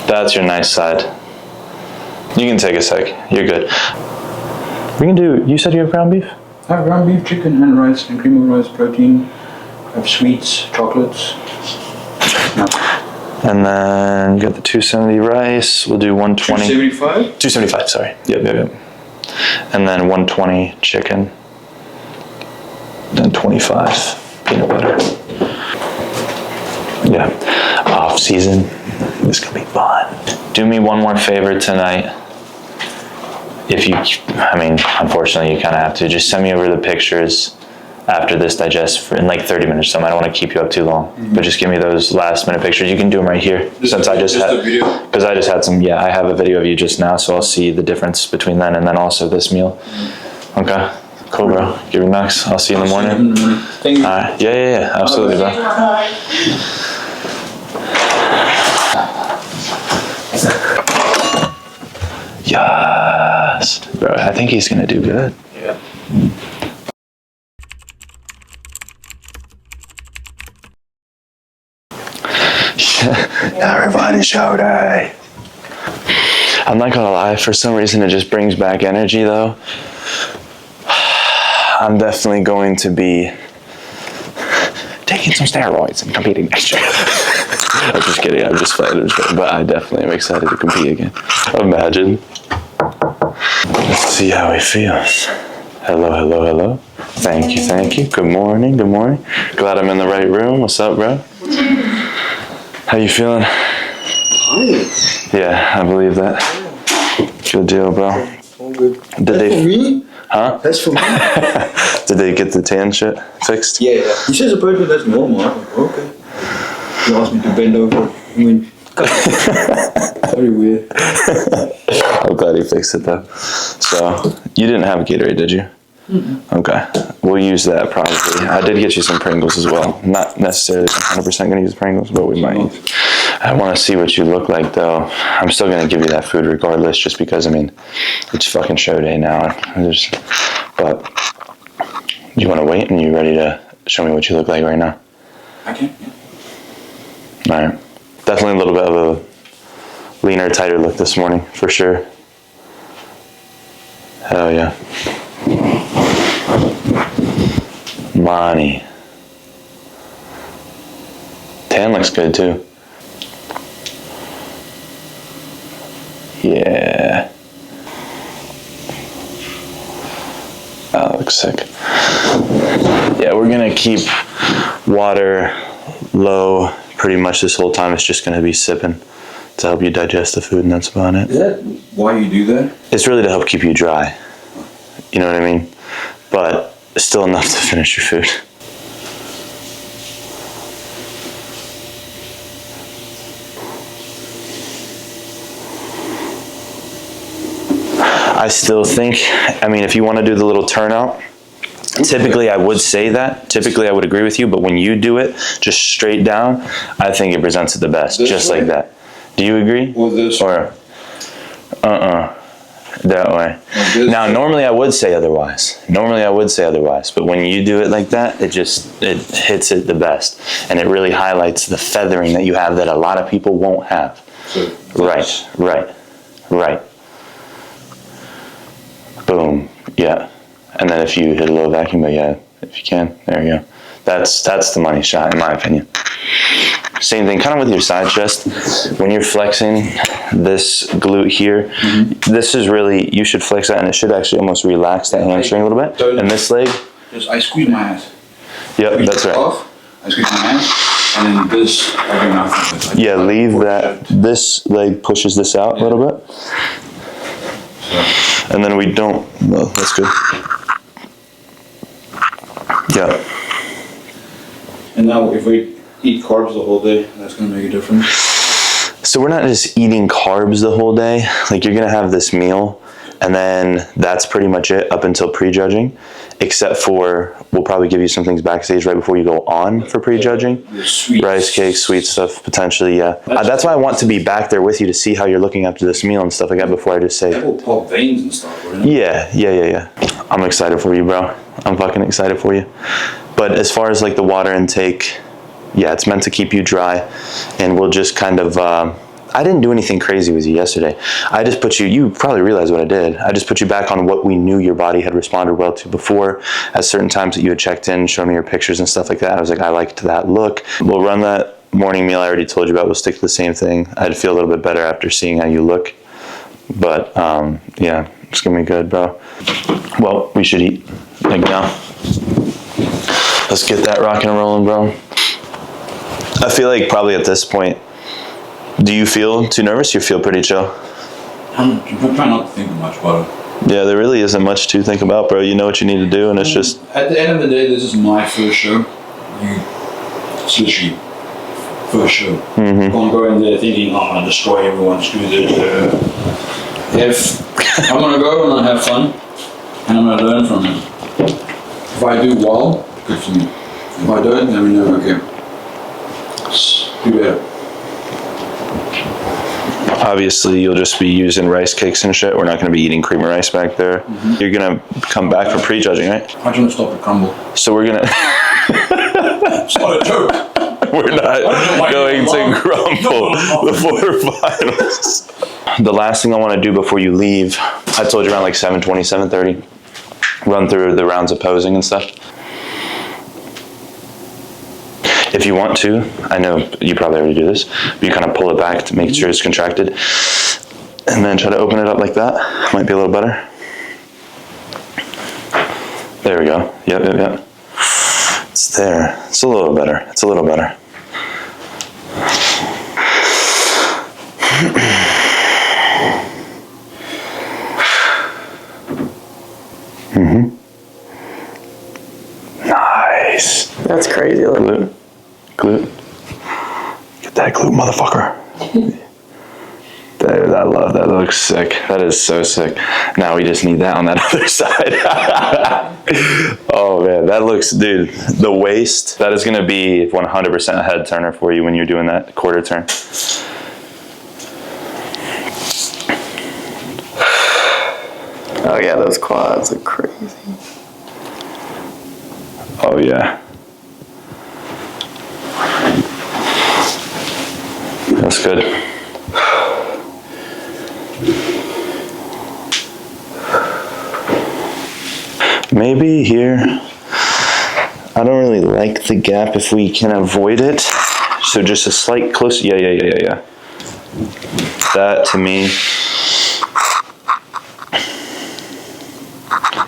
That's your nice side. You can take a sec. You're good. We can do, you said you have ground beef? I have ground beef, chicken, and rice, and cream of rice, protein. I have sweets, chocolates. No. And then you got the 270 rice. We'll do 120. 275? 275, sorry. Yep. And then 120 chicken. Then 25 peanut butter. Yeah. Off season. This could be fun. Do me one more favor tonight. If you, I mean, unfortunately you kind of have to, just send me over the pictures after this digest in like 30 minutes or something. I don't want to keep you up too long, but just give me those last minute pictures. You can do them right here, since I just had, because I just had some, yeah, I have a video of you just now, so I'll see the difference between then and then also this meal. Okay, cool, bro. Give me max. I'll see you in the morning. Thank you. All right, yeah, absolutely, bro. Yes, bro. I think he's gonna do good. Yeah. Everybody show day. I'm not gonna lie, for some reason it just brings back energy though. I'm definitely going to be taking some steroids and competing next year. I'm just kidding, I'm just playing, but I definitely am excited to compete again. Imagine. Let's see how he feels. Hello. Thank you. Good morning. Glad I'm in the right room. What's up, bro? How you feeling? Yeah, I believe that. Good deal, bro. All good. Did That's they? For me? Huh? That's for me. Did they get the tan shit fixed? Yeah. He says apparently that's normal. I'm like, okay. He asked me to bend over. I mean, very weird. I'm glad he fixed it though. So, you didn't have a Gatorade, did you? Mm-mm. Okay. We'll use that probably. I did get you some Pringles as well. Not necessarily 100% going to use Pringles, but we might. I want to see what you look like though. I'm still going to give you that food regardless, just because, I mean, it's fucking show day now. But, do you want to wait and you ready to show me what you look like right now? I can, yeah. Alright. Definitely a little bit of a leaner, tighter look this morning, for sure. Hell yeah. Money. Tan looks good too. Yeah. That looks sick. Yeah, we're gonna keep water low pretty much this whole time. It's just gonna be sipping to help you digest the food, and that's about it. Is that why you do that? It's really to help keep you dry. You know what I mean? But it's still enough to finish your food. I still think, I mean, if you want to do the little turnout, typically I would say that. Typically I would agree with you, but when you do it just straight down, I think it presents it the best, just like that. Do you agree? Or this? Or, that way. Now, normally I would say otherwise. But when you do it like that, it hits it the best. And it really highlights the feathering that you have that a lot of people won't have. So, Right. Boom. Yeah. And then if you hit a little vacuum, but yeah, if you can, there you go. That's the money shot, in my opinion. Same thing, kind of with your side chest. When you're flexing this glute here, this is really, you should flex that, and it should actually almost relax that hamstring a little bit. And this leg. I squeeze my ass. Yep, that's right. I squeeze my ass, and then this, I do nothing. Yeah, leave that. This leg pushes this out a little bit. And then we don't, well, that's good. Yeah. And now if we eat carbs the whole day, that's gonna make a difference. So we're not just eating carbs the whole day. Like you're gonna have this meal and then that's pretty much it up until prejudging, except for we'll probably give you some things backstage right before you go on for prejudging. Rice cakes, sweet stuff, potentially, yeah. That's why I want to be back there with you to see how you're looking after this meal and stuff like that before I just say. That will pop veins and stuff, wouldn't it? Yeah. I'm excited for you, bro. I'm fucking excited for you. But as far as like the water intake, yeah, it's meant to keep you dry, and we'll just kind of, I didn't do anything crazy with you yesterday. I just put you probably realize what I did. I just put you back on what we knew your body had responded well to before. At certain times that you had checked in, showed me your pictures and stuff like that. I was like, I liked that look. We'll run that morning meal I already told you about. We'll stick to the same thing. I'd feel a little bit better after seeing how you look. But yeah, it's gonna be good, bro. Well, we should eat like now. Let's get that rocking and rolling, bro. I feel like probably at this point, do you feel too nervous? You feel pretty chill? I'm trying not to think much about it. Yeah, there really isn't much to think about, bro. You know what you need to do, and it's just... At the end of the day, this is my first show. It's literally first show. Mm-hmm. Don't go in there thinking, I'm gonna destroy everyone, screw this. If I'm gonna go and I have fun, and I'm gonna learn from it. If I do well, good for me. If I don't, then we know, okay. Do better. Obviously, you'll just be using rice cakes and shit. We're not going to be eating cream of rice back there. Mm-hmm. You're going to come back for prejudging, right? I trying to stop the crumble. So we're going to... It's not a joke. We're not going to crumble before finals. The last thing I want to do before you leave, I told you around like 7:20, 7:30, run through the rounds of posing and stuff. If you want to, I know you probably already do this, but you kind of pull it back to make sure it's contracted, and then try to open it up like that. Might be a little better. There we go. Yep. It's there. It's a little better. It's a little better. Mm-hmm. Nice. That's crazy. Glute. Get that glute, motherfucker. Dude, I love that. That looks sick. That is so sick. Now we just need that on that other side. Oh man, that looks, dude, the waist, that is gonna be 100% a head turner for you when you're doing that quarter turn. Oh yeah, those quads are crazy. Oh yeah. That's good. Maybe here, I don't really like the gap if we can avoid it. So just a slight close, yeah. That to me,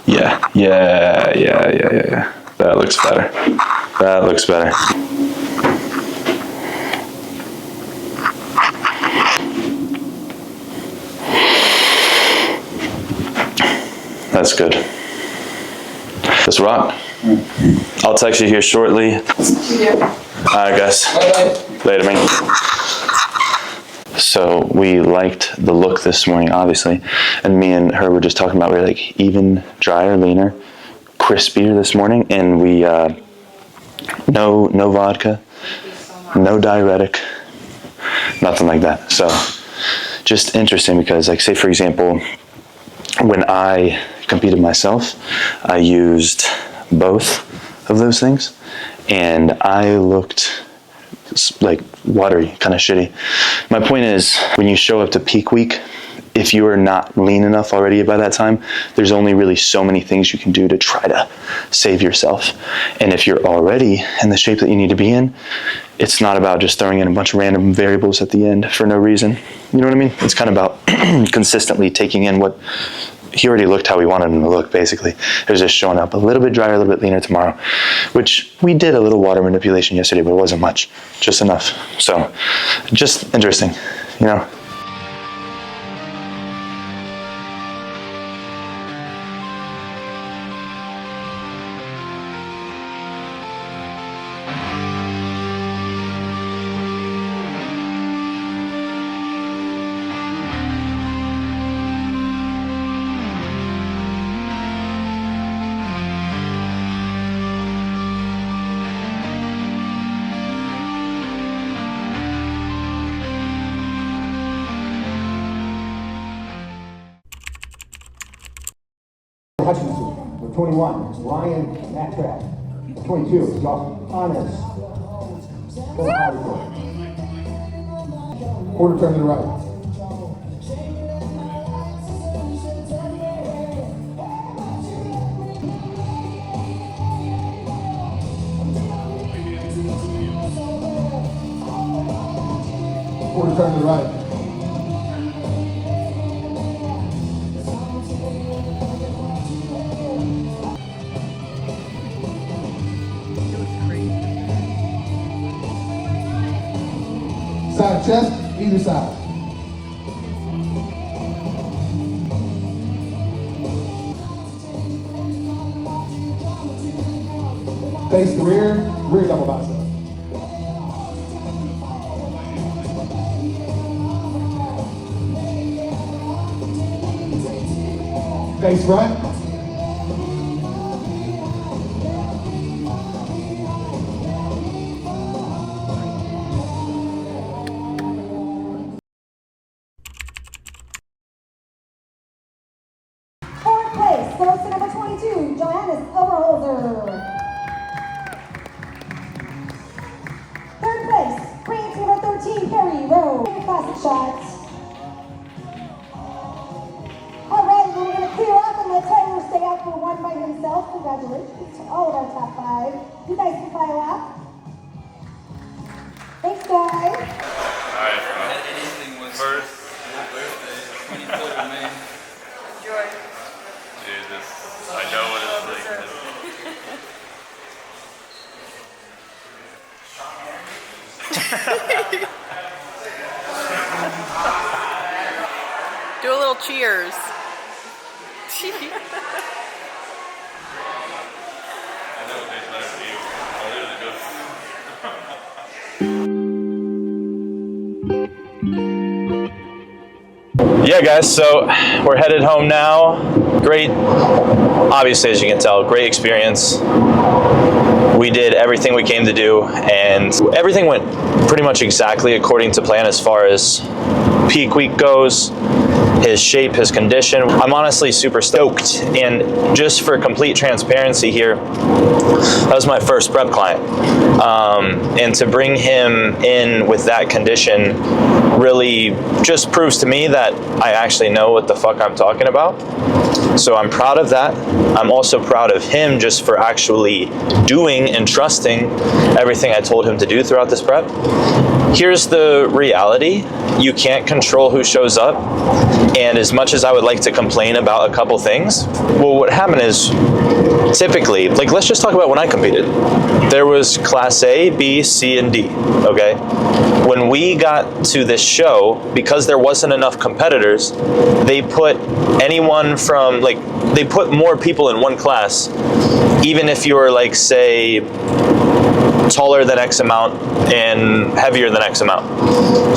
yeah. That looks better. That looks better. That's good. Let's rock. I'll text you here shortly. Yeah. Alright guys. Bye-bye. Later, man. So we liked the look this morning, obviously. And me and her were just talking about, we were like even drier, leaner, crispier this morning. And we, no vodka, no diuretic, nothing like that. So just interesting because, like, say for example, when I competed myself, I used both of those things and I looked like watery, kind of shitty. My point is, when you show up to peak week, if you are not lean enough already by that time, there's only really so many things you can do to try to save yourself. And if you're already in the shape that you need to be in, it's not about just throwing in a bunch of random variables at the end for no reason. You know what I mean? It's kind of about consistently taking in what he already looked how we wanted him to look, basically. It was just showing up a little bit drier, a little bit leaner tomorrow, which we did a little water manipulation yesterday, but it wasn't much, just enough. So just interesting, you know. Hutchinson, number 21, Ryan Mattrap, 22, Josh Honors, quarter turn to the right. Quarter turn to the right. Side chest, either side. Face the rear, rear double bicep. Face front. Fourth place goes to number 22, Johannes Oberholzer. Third place, brings number 13, Harry Rowe. Classic shots. All right, then we're going to clear up and let Tyler stay out for one by himself. Congratulations to all of our top 5. You guys can file out. Thanks, guys. Alright, first, Enjoy. dude, this, I know what it's like. Do a little cheers. I know it tastes better for you. I literally do. Yeah, guys, so we're headed home now. Great, obviously, as you can tell, great experience. We did everything we came to do, and everything went pretty much exactly according to plan as far as peak week goes, his shape, his condition. I'm honestly super stoked, and just for complete transparency here, that was my first prep client. And to bring him in with that condition really just proves to me that I actually know what the fuck I'm talking about. So I'm proud of that. I'm also proud of him just for actually doing and trusting everything I told him to do throughout this prep. Here's the reality. You can't control who shows up. And as much as I would like to complain about a couple things, well, what happened is typically, like, let's just talk about when I competed. There was class A, B, C, and D, okay? When we got to this show, because there wasn't enough competitors, they put anyone from, like, they put more people in one class, even if you were, like, say, taller than X amount and heavier than X amount.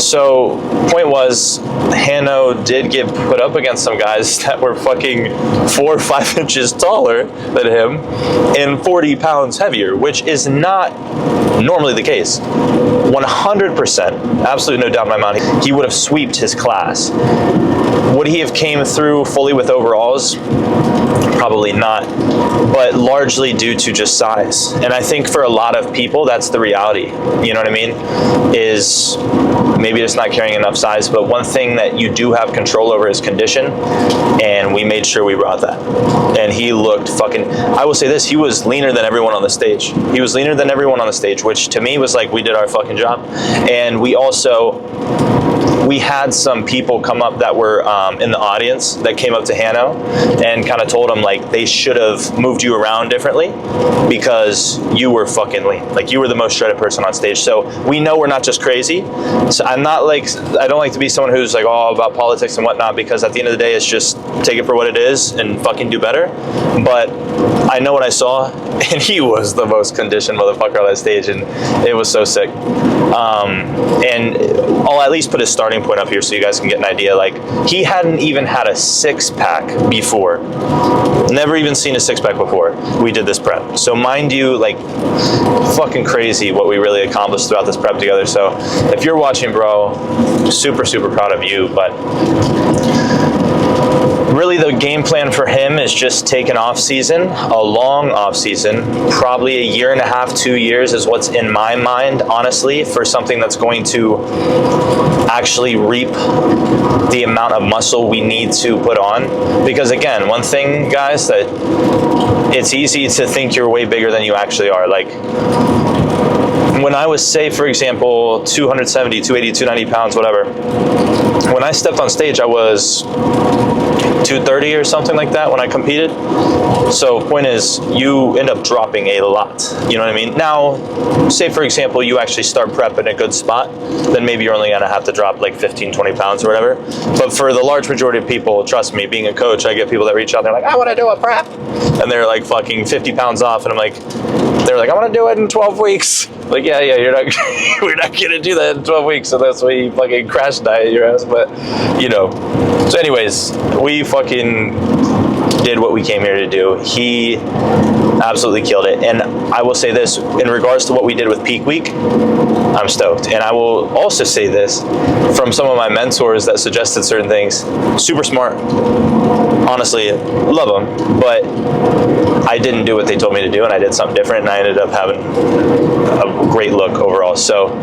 So point was, Hanno did get put up against some guys that were fucking 4 or 5 inches taller than him and 40 pounds heavier, which is not normally the case. 100%, absolutely no doubt in my mind, he would have sweeped his class. Would he have came through fully with overalls? Probably not, but largely due to just size. And I think for a lot of people, that's the reality. You know what I mean? Is maybe just not carrying enough size, but one thing that you do have control over is condition, and we made sure we brought that. And he looked fucking, I will say this, he was leaner than everyone on the stage. He was leaner than everyone on the stage, which to me was like, we did our fucking job. And we also, we had some people come up that were in the audience that came up to Hanno and kind of told him like they should have moved you around differently because you were fucking lean. Like you were the most shredded person on stage. So we know we're not just crazy. So I'm not like, I don't like to be someone who's like all about politics and whatnot, because at the end of the day, it's just take it for what it is and fucking do better. But I know what I saw, and he was the most conditioned motherfucker on that stage, and it was so sick. And I'll at least put his starting point up here so you guys can get an idea. Like, he hadn't even had a six-pack before. Never even seen a six-pack before we did this prep. So mind you, like, fucking crazy what we really accomplished throughout this prep together. So if you're watching, bro, super, super proud of you. But really the game plan for him is just take an off season, a long off season, probably a year and a half, 2 years is what's in my mind, honestly, for something that's going to actually reap the amount of muscle we need to put on. Because again, one thing, guys, that it's easy to think you're way bigger than you actually are. Like, when I was, say, for example, 270, 280, 290 pounds, whatever, when I stepped on stage, I was 230 or something like that when I competed. So point is, you end up dropping a lot, you know what I mean? Now, say for example, you actually start prep in a good spot, then maybe you're only gonna have to drop like 15, 20 pounds or whatever. But for the large majority of people, trust me, being a coach, I get people that reach out, they're like, I wanna do a prep. And they're like fucking 50 pounds off, and I'm like, they're like, I wanna do it in 12 weeks. Like, yeah, you're not, we're not gonna do that in 12 weeks, so that's why you fucking crash diet your ass, but, you know. So anyways, we fucking did what we came here to do. He absolutely killed it. And I will say this, in regards to what we did with Peak Week, I'm stoked. And I will also say this, from some of my mentors that suggested certain things, super smart, honestly, love them, but I didn't do what they told me to do, and I did something different, and I ended up having a great look overall. So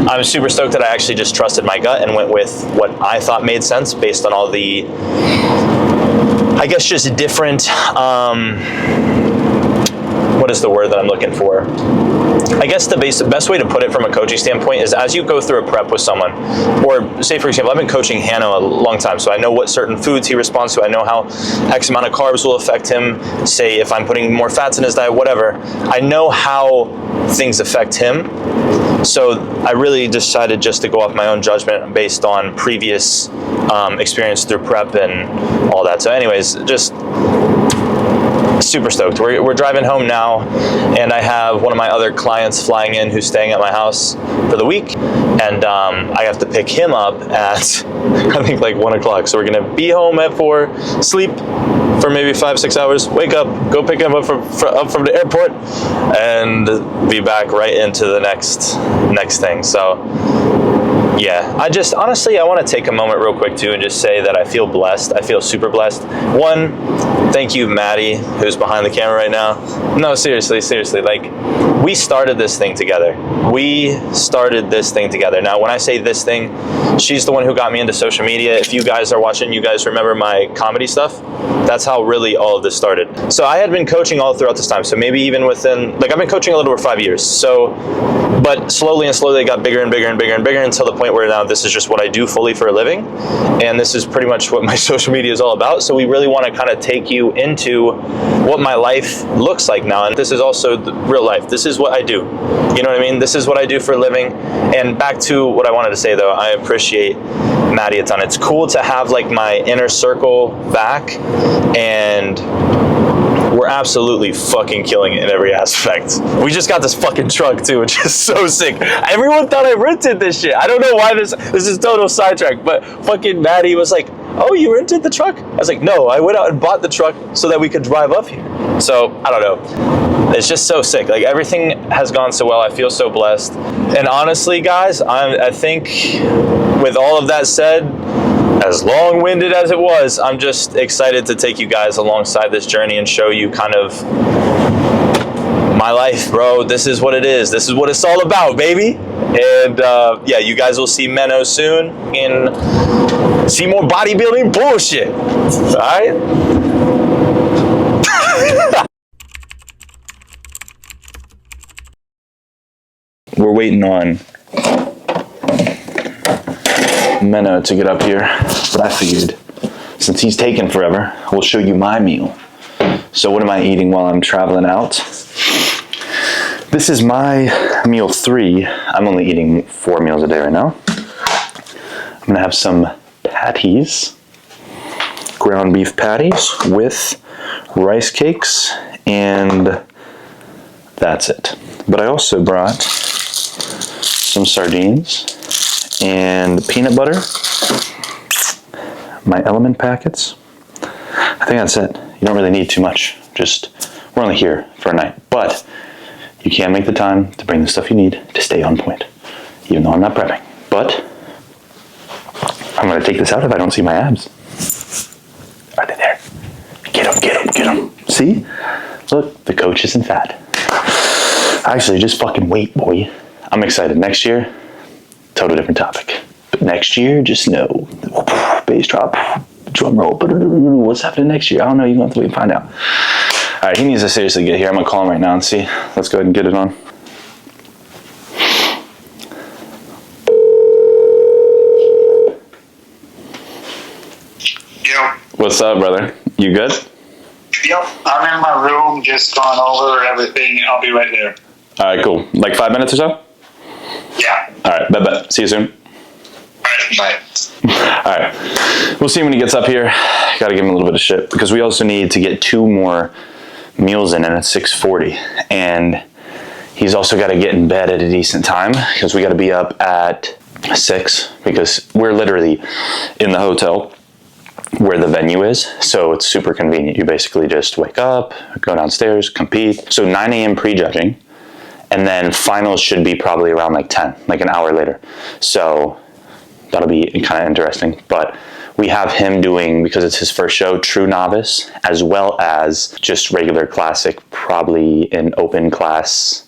I'm super stoked that I actually just trusted my gut and went with what I thought made sense based on all the, I guess, just different, what is the word that I'm looking for? I guess the best way to put it from a coaching standpoint is, as you go through a prep with someone, or say for example, I've been coaching Hanno a long time, so I know what certain foods he responds to. I know how X amount of carbs will affect him. Say if I'm putting more fats in his diet, whatever. I know how things affect him. So I really decided just to go off my own judgment based on previous experience through prep and all that. So anyways, just super stoked. We're driving home now, and I have one of my other clients flying in who's staying at my house for the week, and I have to pick him up at I think like 1 o'clock. So we're gonna be home at 4, sleep for maybe 5-6 hours, wake up, go pick him up from the airport, and be back right into the next thing. So yeah, I just, honestly, I want to take a moment real quick too and just say that I feel blessed. I feel super blessed. One, thank you, Maddie, who's behind the camera right now. No, seriously, like, we started this thing together. Now, when I say this thing, she's the one who got me into social media. If you guys are watching, you guys remember my comedy stuff. That's how really all of this started. So I had been coaching all throughout this time. So maybe even within, like, I've been coaching a little over 5 years. So, but slowly and slowly it got bigger and bigger and bigger and bigger until the point where now this is just what I do fully for a living. And this is pretty much what my social media is all about. So we really want to kind of take you into what my life looks like now. And this is also the real life. This is what I do. You know what I mean? This is what I do for a living. And back to what I wanted to say though, I appreciate Maddie a ton. It's cool to have like my inner circle back, and we're absolutely fucking killing it in every aspect. We just got this fucking truck too, which is so sick. Everyone thought I rented this shit. I don't know why this is total sidetrack, but fucking Maddie was like, oh, you rented the truck? I was like, no, I went out and bought the truck so that we could drive up here. So, I don't know. It's just so sick. Like, everything has gone so well. I feel so blessed. And honestly, guys, I think with all of that said, as long-winded as it was, I'm just excited to take you guys alongside this journey and show you kind of my life, bro. This is what it is. This is what it's all about, baby. And yeah, you guys will see Menno soon and see more bodybuilding bullshit. All right? We're waiting on Menno to get up here, but I figured since he's taking forever, we'll show you my meal. So what am I eating while I'm traveling out? This is my meal 3. I'm only eating 4 meals a day right now. I'm gonna have some patties, ground beef patties with rice cakes, and that's it. But I also brought some sardines and peanut butter, my Element packets. I think that's it. You don't really need too much. Just, we're only here for a night, but you can make the time to bring the stuff you need to stay on point, even though I'm not prepping. But I'm gonna take this out if I don't see my abs. Are they there? Get them, get them, get them. See? Look, the coach isn't fat. Actually, just fucking wait, boy. I'm excited. Next year, totally different topic. But next year, just know, bass drop, drum roll, what's happening next year? I don't know, you're gonna have to wait and find out. All right, he needs to seriously get here. I'm gonna call him right now and see. Let's go ahead and get it on. Yep. What's up, brother? You good? Yep. I'm in my room, just going over everything. I'll be right there. All right, cool. Like 5 minutes or so? Yeah. All right, bet. See you soon. All right. Bye. All right, we'll see when he gets up here. Gotta give him a little bit of shit because we also need to get 2 more meals in, and it's 6:40. And he's also got to get in bed at a decent time because we got to be up at 6 because we're literally in the hotel where the venue is. So it's super convenient. You basically just wake up, go downstairs, compete. So 9 a.m. prejudging, and then finals should be probably around like 10, like an hour later. So that'll be kind of interesting. But we have him doing, because it's his first show, True Novice, as well as just regular classic, probably an open class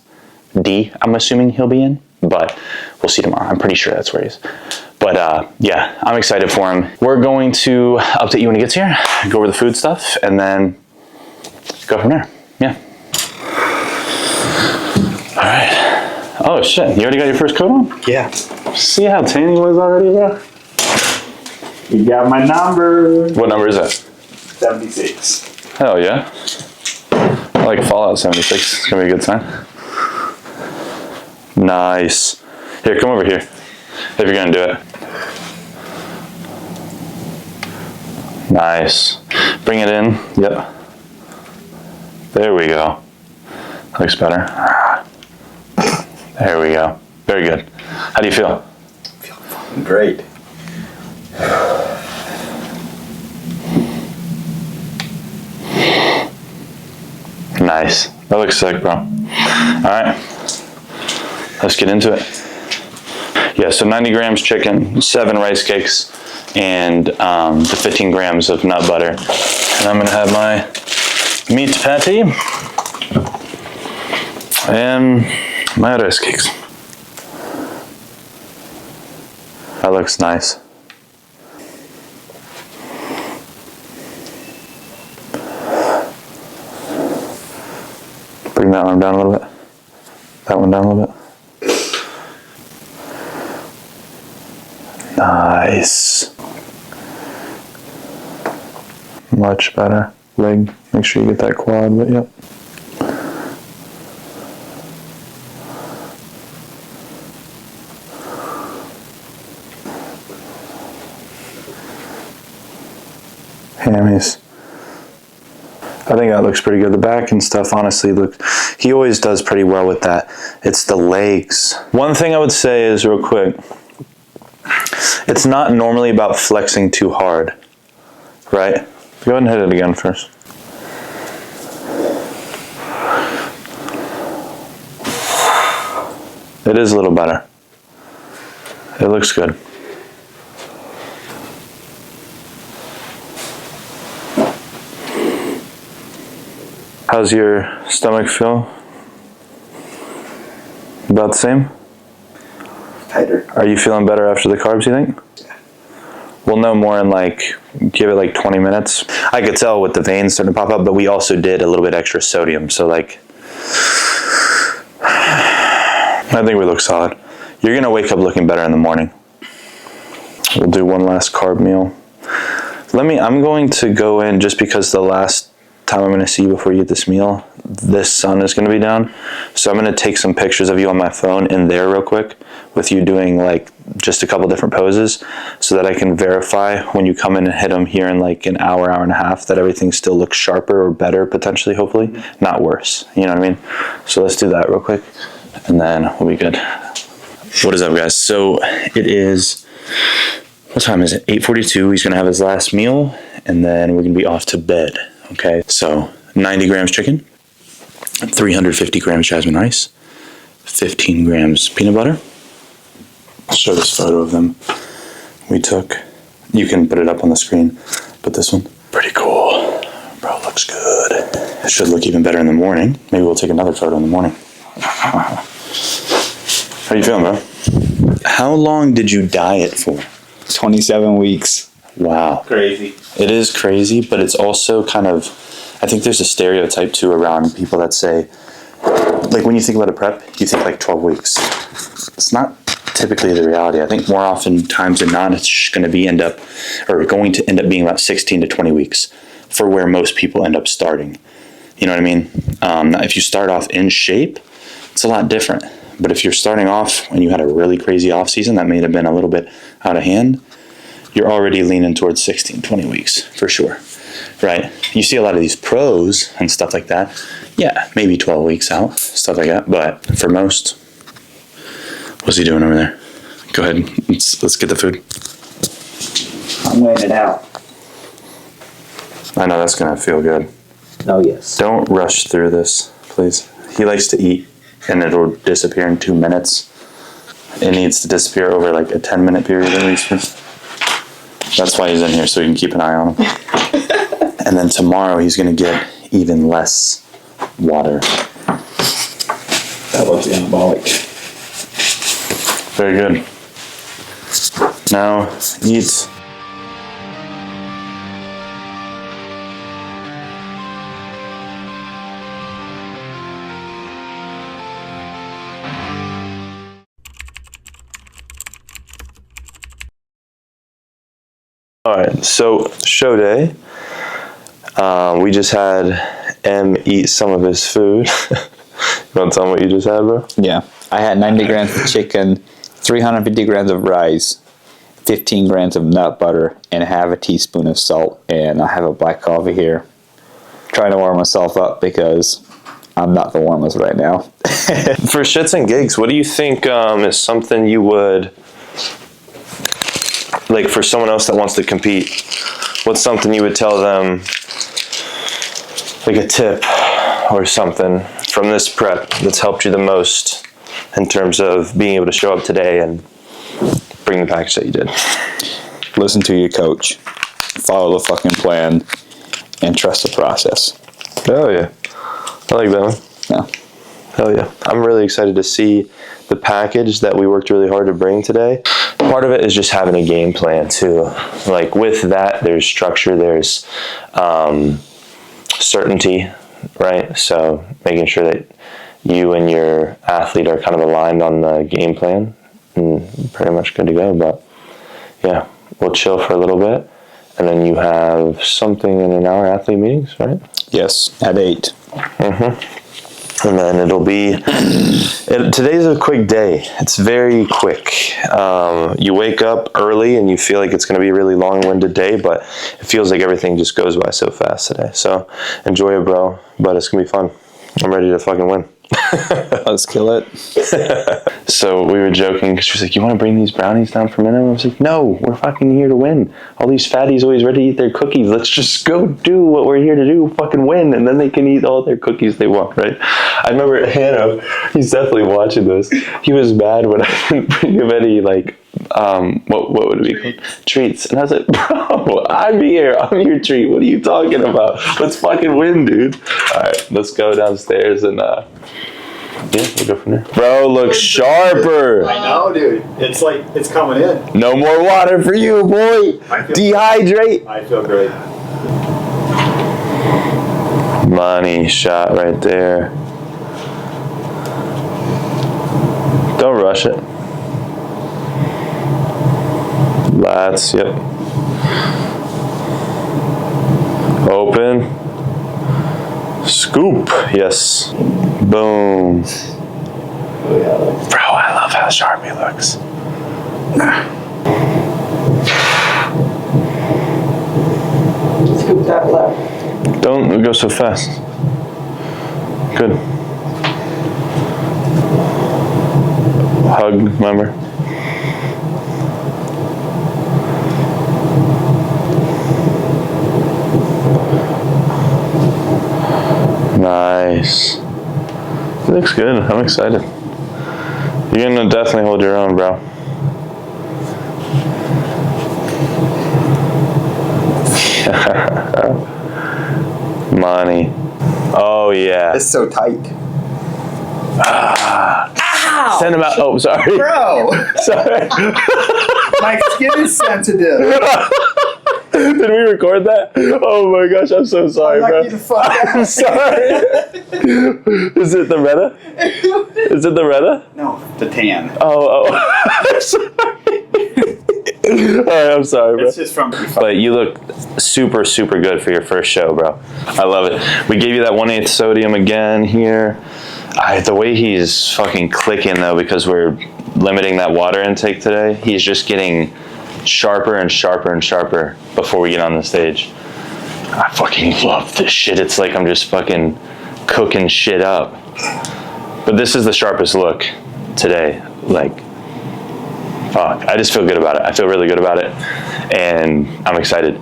D, I'm assuming he'll be in, but we'll see tomorrow. I'm pretty sure that's where he is. But yeah, I'm excited for him. We're going to update you when he gets here, go over the food stuff, and then go from there. Yeah. All right. Oh shit, you already got your first coat on? Yeah. See how tan he was already, bro? You got my number. What number is that? 76. Hell yeah. I like Fallout 76. It's gonna be a good sign. Nice. Here, come over here. If you're gonna do it. Nice. Bring it in. Yep. There we go. Looks better. There we go. Very good. How do you feel? I feel fucking great. Nice. That looks sick, bro. All right. Let's get into it. Yeah, so 90 grams chicken, 7 rice cakes, and the 15 grams of nut butter. And I'm gonna have my meat patty and my rice cakes. That looks nice. Bring that arm down a little bit. That one down a little bit. Nice. Much better. Leg, make sure you get that quad, but yep. Hammies. I think that looks pretty good. The back and stuff, honestly, he always does pretty well with that. It's the legs. One thing I would say is, real quick, it's not normally about flexing too hard, right? Go ahead and hit it again first. It is a little better. It looks good. How's your stomach feel? About the same? Tighter. Are you feeling better after the carbs, you think? Yeah. We'll know more in give it like 20 minutes. I could tell with the veins starting to pop up, but we also did a little bit extra sodium. So I think we look solid. You're gonna wake up looking better in the morning. We'll do one last carb meal. I'm going to go in, just because the last time I'm going to see you before you get this meal, this sun is going to be down. So I'm going to take some pictures of you on my phone in there real quick with you doing like just a couple different poses, so that I can verify when you come in and hit them here in like an hour, hour and a half, that everything still looks sharper or better, potentially, hopefully, not worse. You know what I mean? So let's do that real quick and then we'll be good. What is up, guys? So it is, what time is it? 8:42. He's gonna have his last meal and then we're gonna be off to bed. Okay, so 90 grams chicken, 350 grams jasmine rice, 15 grams peanut butter. I'll show this photo of them we took. You can put it up on the screen, but this one, pretty cool. Bro, looks good. It should look even better in the morning. Maybe we'll take another photo in the morning. How you feeling, bro? How long did you diet for? 27 weeks. Wow. Crazy. It is crazy, but it's also kind of, I think there's a stereotype too around people that say, like when you think about a prep, you think like 12 weeks. It's not typically the reality. I think more often times than not, it's just going to end up being about 16 to 20 weeks for where most people end up starting. You know what I mean? If you start off in shape, it's a lot different. But if you're starting off and you had a really crazy off season that may have been a little bit out of hand, you're already leaning towards 16, 20 weeks for sure, right? You see a lot of these pros and stuff like that. Yeah, maybe 12 weeks out, stuff like that. But for most, what's he doing over there? Go ahead, let's get the food. I'm weighing it out. I know that's gonna feel good. Oh, yes. Don't rush through this, please. He likes to eat and it'll disappear in 2 minutes. It needs to disappear over like a 10-minute period at least. That's why he's in here, so we can keep an eye on him. And then tomorrow he's gonna get even less water. That looks anabolic. Very good. Now eat. All right, so show day. We just had M eat some of his food. You want to tell him what you just had, bro? Yeah. I had 90 grams of chicken, 350 grams of rice, 15 grams of nut butter, and half a teaspoon of salt. And I have a black coffee here. Trying to warm myself up because I'm not the warmest right now. For shits and gigs, what do you think is something you would, like for someone else that wants to compete, what's something you would tell them, like a tip or something from this prep that's helped you the most in terms of being able to show up today and bring the package that you did? Listen to your coach. Follow the fucking plan and trust the process. Oh yeah, I like that one. Yeah. Hell yeah. I'm really excited to see the package that we worked really hard to bring today. Part of it is just having a game plan too. Like with that, there's structure, there's certainty, right? So making sure that you and your athlete are kind of aligned on the game plan and pretty much good to go. But yeah, we'll chill for a little bit. And then you have something in an hour, athlete meetings, right? Yes, at 8. Mm-hmm. And then it'll be, today's a quick day. It's very quick. You wake up early and you feel like it's going to be a really long-winded day, but it feels like everything just goes by so fast today. So enjoy it, bro, but it's going to be fun. I'm ready to fucking win. Let's kill it. So we were joking because she was like, you want to bring these brownies down for minimum? I was like, no, we're fucking here to win. All these fatties always ready to eat their cookies. Let's just go do what we're here to do, fucking win, and then they can eat all their cookies they want, right? I remember Hannah, he's definitely watching this. He was mad when I didn't bring him any, like, what would it be called? Treats. And I was like, bro, I'm here. I'm your treat. What are you talking about? Let's fucking win, dude. All right, let's go downstairs and, yeah, we'll go from there. Bro, looks sharper. I know, dude. It's like, it's coming in. No more water for you, boy. Dehydrate. I feel great. Money shot right there. Don't rush it. Lats, yep. Open. Scoop, yes. Boom. Bro, I love how sharp he looks. Scoop that left. Don't go so fast. Good. Hug, remember? Nice. It looks good. I'm excited. You're gonna definitely hold your own, bro. Money. Oh yeah. It's so tight. Ow! Send him out. Oh, sorry. Bro! Sorry. My skin is sensitive. Did we record that? Oh my gosh, I'm so sorry, bro. I'm sorry. Is it the Retta? Is it the Retta? No, the tan. Oh. I'm sorry. Alright, I'm sorry, bro. It's just from. But you look super, super good for your first show, bro. I love it. We gave you that 1/8 sodium again here. The way he's fucking clicking though, because we're limiting that water intake today, he's just getting sharper and sharper and sharper before we get on the stage. I fucking love this shit. It's like I'm just fucking cooking shit up. But this is the sharpest look today. Like, fuck. I just feel good about it. I feel really good about it. And I'm excited.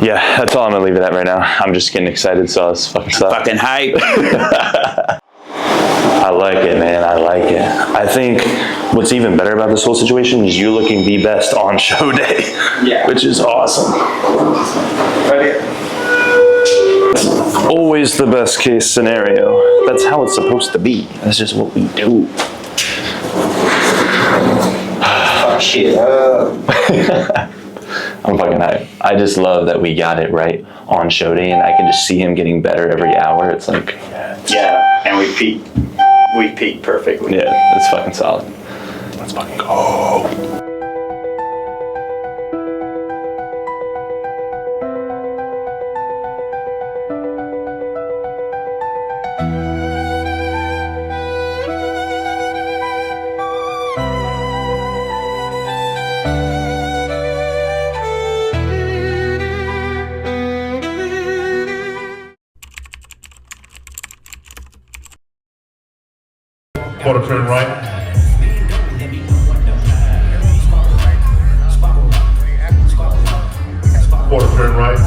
Yeah, that's all I'm gonna leave it at right now. I'm just getting excited, so let's fucking stop. Fucking hype. I like it, man. I like it. I think what's even better about this whole situation is you looking the best on show day. Yeah. Which is awesome. Right here. Always the best case scenario. That's how it's supposed to be. That's just what we do. Fuck shit up. I'm fucking hyped. I just love that we got it right on show day, and I can just see him getting better every hour. It's like, Yeah, and we peaked. We peaked perfectly. yeah, it's fucking solid. Let's fucking go. Quarter turn right. Quarter turn right.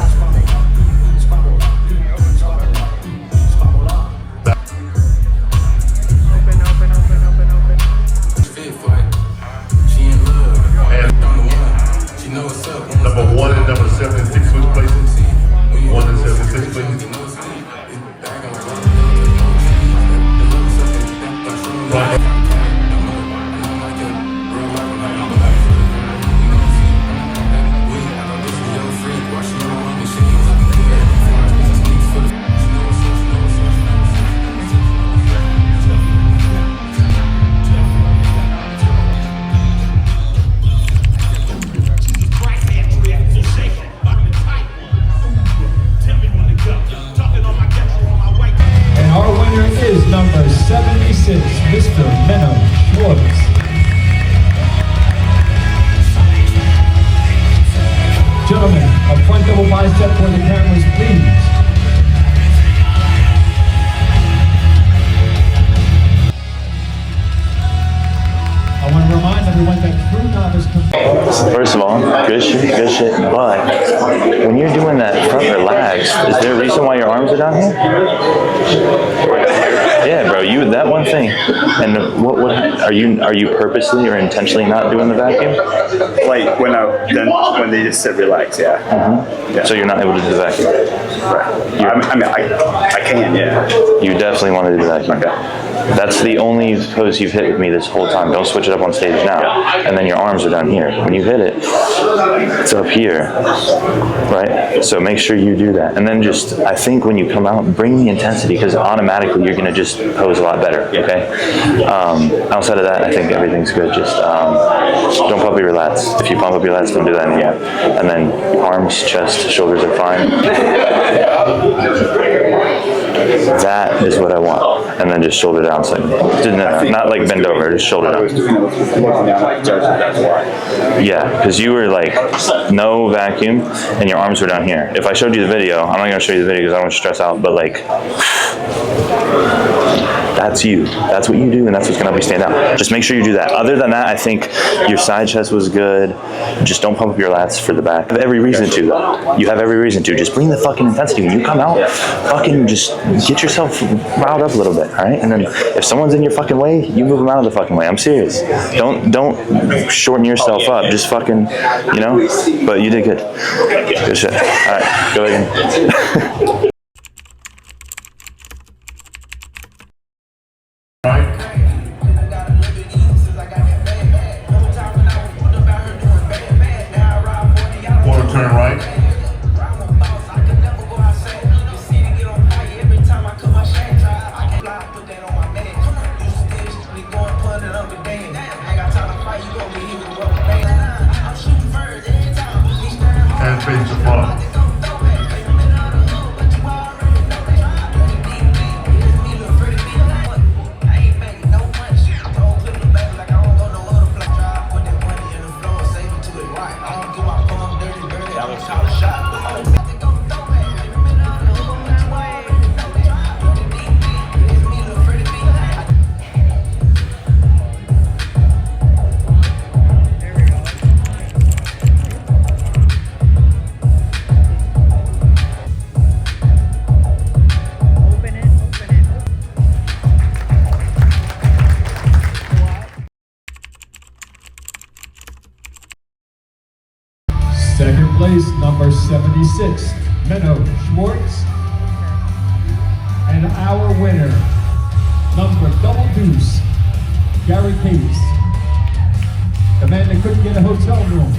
And number 1 and number 76 switch places. 1 and 76 places. Right. And our winner is number 76, Mr. Menno Schwartz. Gentlemen, a front double bicep for the cameras, please. I want to remind everyone that true novice First of all, good shit, but when you're doing that front relax, is there a reason why your arms are down here? Yeah, bro, that one thing. And what are you purposely or intentionally not doing the vacuum? Like when they just said relax, yeah. Mm-hmm. Yeah. So you're not able to do the vacuum? Right. I can, yeah. You definitely want to do the vacuum. Okay. That's the only pose you've hit with me this whole time. Don't switch it up on stage now. And then your arms are down here. When you hit it, it's up here, right? So make sure you do that. And then just, I think when you come out, bring the intensity, because automatically you're gonna just pose a lot better, okay? Outside of that, I think everything's good. Just don't pump your lats. If you pump up your lats, don't do that anymore. And then arms, chest, shoulders are fine. That is what I want. And then just shoulder down slightly. Not like bend over, just shoulder down. Yeah, because you were like no vacuum and your arms were down here. If I showed you the video, I'm not going to show you the video because I don't want you to stress out, but like, that's you. That's what you do, and that's what's going to help you stand out. Just make sure you do that. Other than that, I think your side chest was good. Just don't pump up your lats for the back. You have every reason to, though. You have every reason to. Just bring the fucking intensity. When you come out, fucking just get yourself riled up a little bit, all right? And then if someone's in your fucking way, you move them out of the fucking way. I'm serious. Don't shorten yourself up. Just fucking, you know? But you did good. Good shit. All right, go again. Quarter turn right. And face the front. Second place, number 76, Menno Schwartz. And our winner, number double deuce, Gary Case. The man that couldn't get a hotel room.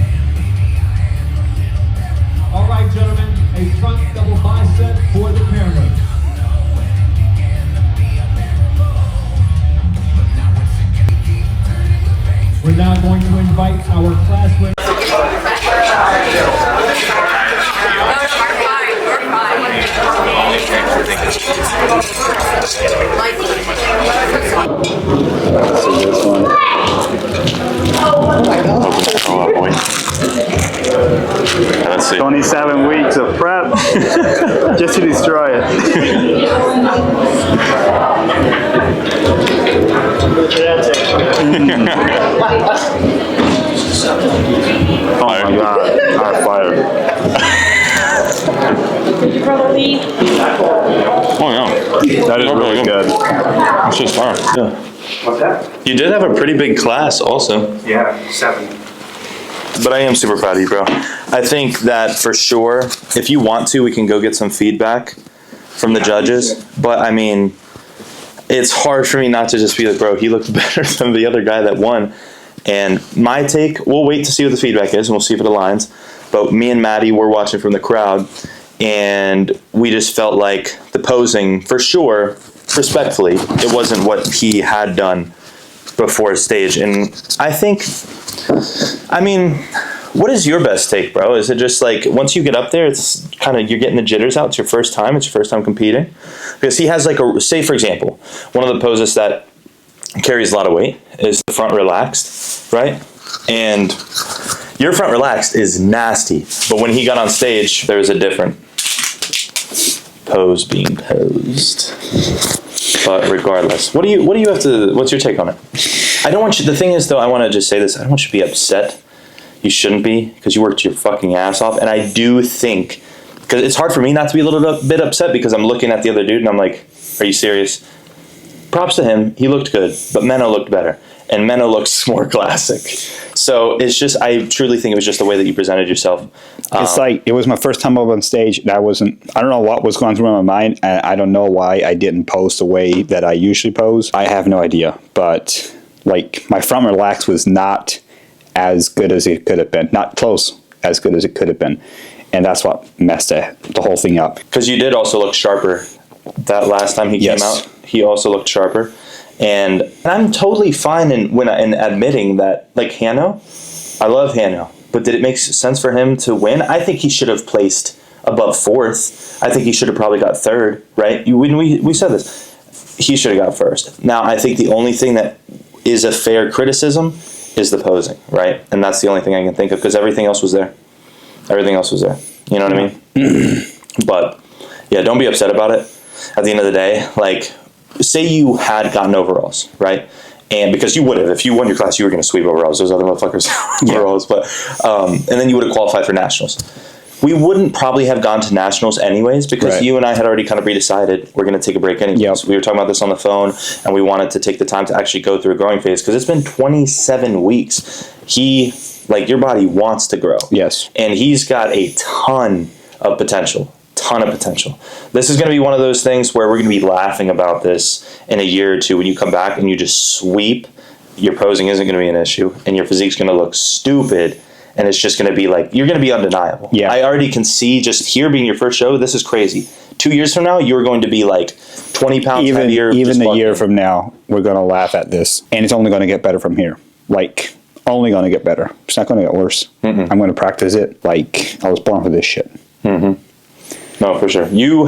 All right, gentlemen, a front double bicep for the camera. We're now going to invite our class winner. Let's see. 27 weeks of prep just to destroy it. Oh my god, on fire. Did you probably? Oh yeah. That is really good. It's just fire. Yeah. What's that? You did have a pretty big class also. Yeah, 7. But I am super proud of you, bro. I think that for sure, if you want to, we can go get some feedback from the judges. But I mean, it's hard for me not to just be like, bro, he looked better than the other guy that won. And my take, we'll wait to see what the feedback is and we'll see if it aligns. But me and Maddie were watching from the crowd and we just felt like the posing, for sure, respectfully, it wasn't what he had done before stage. And I think, I mean, what is your best take, bro? Is it just like, once you get up there, it's kind of, you're getting the jitters out, it's your first time competing? Because he has like a, say for example, one of the poses that carries a lot of weight is the front relaxed, right? And your front relaxed is nasty, but when he got on stage, there's a different pose being posed. But regardless, what do you have to, what's your take on it? I don't want you, the thing is though, I want to just say this, I don't want you to be upset. You shouldn't be, because you worked your fucking ass off. And I do think, because it's hard for me not to be a little bit upset because I'm looking at the other dude and I'm like, are you serious? Props to him, he looked good, but Menno looked better. and Menno looks more classic. So it's just, I truly think it was just the way that you presented yourself. It's like, it was my first time up on stage. And I don't know what was going through my mind. And I don't know why I didn't pose the way that I usually pose. I have no idea. But like, my front relax was not as good as it could have been. Not close as good as it could have been. And that's what messed the whole thing up. Because you did also look sharper. That last time he came out, he also looked sharper. And I'm totally fine in admitting that, like, Hanno, I love Hanno, but did it make sense for him to win? I think he should have placed above 4th. I think he should have probably got 3rd, right? When we said this, he should have got 1st. Now, I think the only thing that is a fair criticism is the posing, right? And that's the only thing I can think of, because everything else was there. Everything else was there. You know what I mean? But, yeah, don't be upset about it. At the end of the day, like, say you had gotten overalls, right? And because you would have, if you won your class, you were going to sweep overalls. Those other motherfuckers overalls, but and then you would have qualified for nationals. We wouldn't probably have gone to nationals anyways, because you and I had already kind of pre-decided we're going to take a break anyways. Yep. We were talking about this on the phone, and we wanted to take the time to actually go through a growing phase, because it's been 27 weeks. Your body wants to grow. Yes. And he's got a ton of potential. This is going to be one of those things where we're going to be laughing about this in a year or two when you come back and you just sweep. Your posing isn't going to be an issue, and your physique's going to look stupid, and it's just going to be like, you're going to be undeniable. Yeah. I already can see, just here being your first show, this is crazy. 2 years from now, you're going to be like 20 pounds heavier. Even a year from now, we're going to laugh at this, and it's only going to get better from here. Like, only going to get better. It's not going to get worse. I'm going to practice it like I was born for this shit. No, for sure. You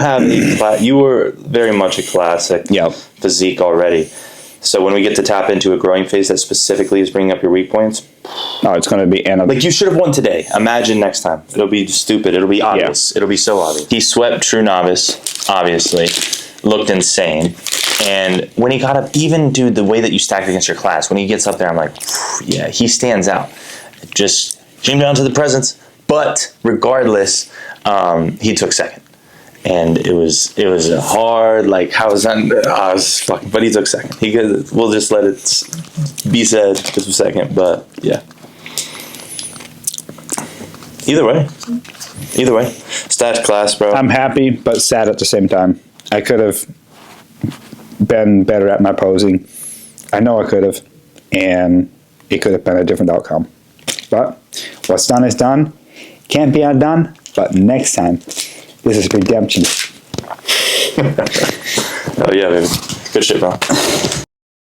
were very much a classic physique already. So when we get to tap into a growing phase that specifically is bringing up your weak points, it's going to be like, you should have won today. Imagine next time. It'll be stupid. It'll be obvious. It'll be so obvious. He swept True Novice, obviously. Looked insane. And when he got up, even, dude, the way that you stacked against your class, when he gets up there, I'm like, yeah, he stands out. It just came down to the presence. But regardless, he took 2nd. And it was a hard, like, how was that? I was fucking, but he took 2nd. We'll just let it be said, just a 2nd. But yeah. Either way, stat class, bro. I'm happy, but sad at the same time. I could have been better at my posing. I know I could have, and it could have been a different outcome. But what's done is done. Can't be undone. But next time, this is redemption. Oh yeah, baby. Good shit, bro.